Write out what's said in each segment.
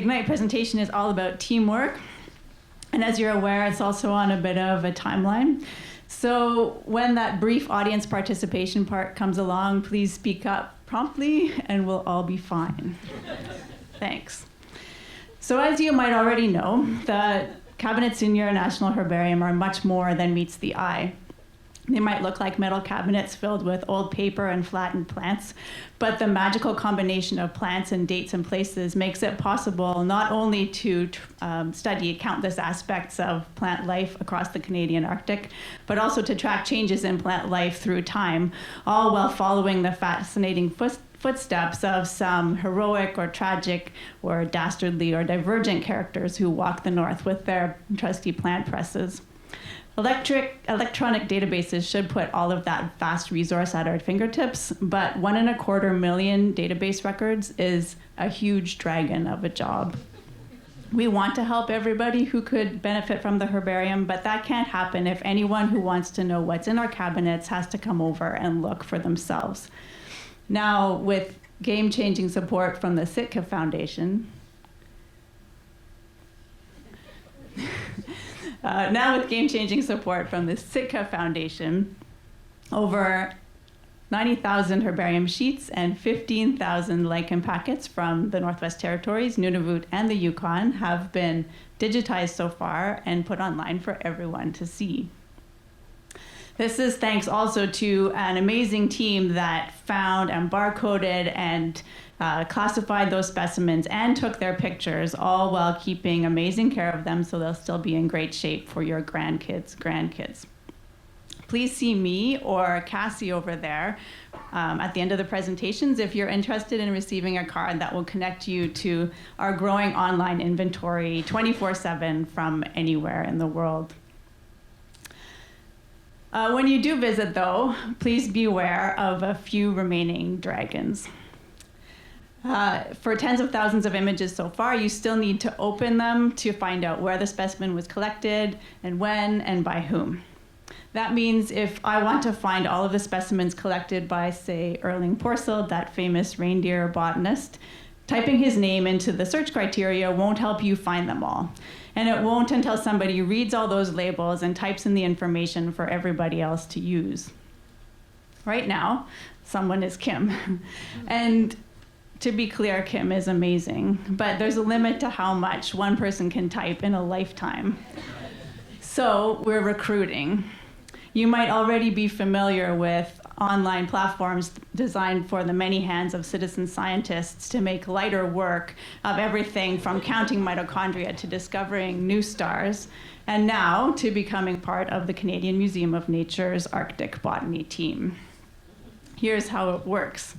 Ignite presentation is all about teamwork. And as you're aware, it's also on a bit of a timeline. So when that brief audience participation part comes along, please speak up promptly and we'll all be fine. Thanks. So as you might already know, the cabinets in your National Herbarium are much more than meets the eye. They might look like metal cabinets filled with old paper and flattened plants, but the magical combination of plants and dates and places makes it possible not only to study countless aspects of plant life across the Canadian Arctic, but also to track changes in plant life through time, all while following the fascinating footsteps of some heroic or tragic or dastardly or divergent characters who walk the north with their trusty plant presses. Electronic databases should put all of that vast resource at our fingertips, but 1.25 million database records is a huge dragon of a job. We want to help everybody who could benefit from the herbarium, but that can't happen if anyone who wants to know what's in our cabinets has to come over and look for themselves. Now, with game-changing support from the Sitka Foundation, with game-changing support from the Sitka Foundation, over 90,000 herbarium sheets and 15,000 lichen packets from the Northwest Territories, Nunavut, and the Yukon have been digitized so far and put online for everyone to see. This is thanks also to an amazing team that found and barcoded and classified those specimens and took their pictures, all while keeping amazing care of them so they'll still be in great shape for your grandkids. Please see me or Cassie over there at the end of the presentations if you're interested in receiving a card that will connect you to our growing online inventory 24/7 from anywhere in the world. When you do visit, though, please be aware of a few remaining dragons. For tens of thousands of images so far, you still need to open them to find out where the specimen was collected and when and by whom. That means if I want to find all of the specimens collected by, say, Erling Porceld, that famous reindeer botanist, typing his name into the search criteria won't help you find them all. And it won't until somebody reads all those labels and types in the information for everybody else to use. Right now, someone is Kim. And to be clear, Kim is amazing, but there's a limit to how much one person can type in a lifetime. So we're recruiting. You might already be familiar with online platforms designed for the many hands of citizen scientists to make lighter work of everything from counting mitochondria to discovering new stars, and now to becoming part of the Canadian Museum of Nature's Arctic Botany team. Here's how it works.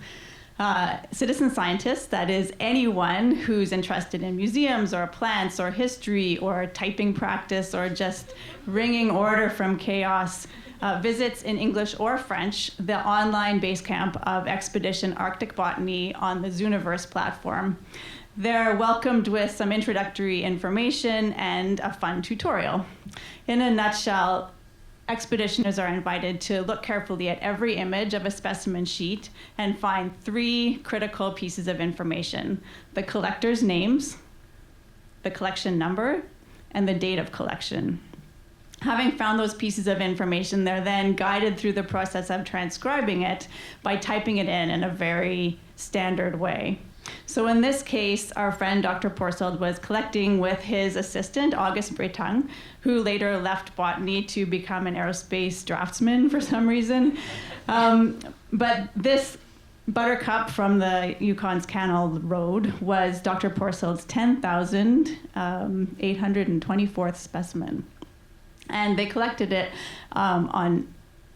Citizen scientists, that is anyone who's interested in museums or plants or history or typing practice or just wringing order from chaos, visits in English or French the online base camp of Expedition Arctic Botany on the Zooniverse platform. They're welcomed with some introductory information and a fun tutorial. In a nutshell, expeditioners are invited to look carefully at every image of a specimen sheet and find 3 critical pieces of information: the collector's names, the collection number, and the date of collection. Having found those pieces of information, they're then guided through the process of transcribing it by typing it in a very standard way. So in this case, our friend Dr. Porceld was collecting with his assistant, August Bretung, who later left botany to become an aerospace draftsman for some reason. But this buttercup from the Yukon's Canal Road was Dr. Porceld's 10,824th specimen. And they collected it on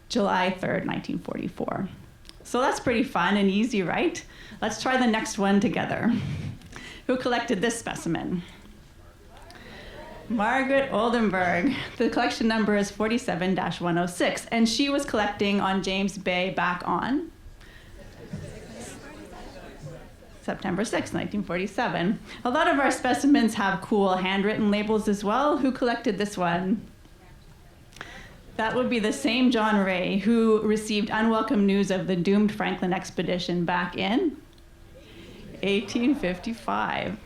July 3rd, 1944. So that's pretty fun and easy, right? Let's try the next one together. Who collected this specimen? Margaret Oldenburg. The collection number is 47-106, and she was collecting on James Bay back on September 6, 1947. A lot of our specimens have cool handwritten labels as well. Who collected this one? That would be the same John Ray who received unwelcome news of the doomed Franklin expedition back in 1855.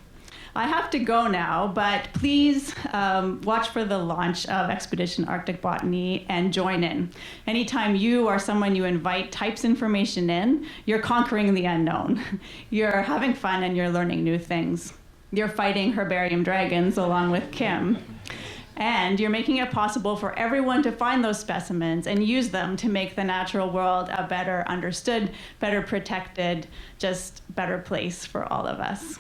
I have to go now, but please watch for the launch of Expedition Arctic Botany and join in. Anytime you or someone you invite types information in, you're conquering the unknown. You're having fun and you're learning new things. You're fighting herbarium dragons along with Kim. And you're making it possible for everyone to find those specimens and use them to make the natural world a better understood, better protected, just better place for all of us.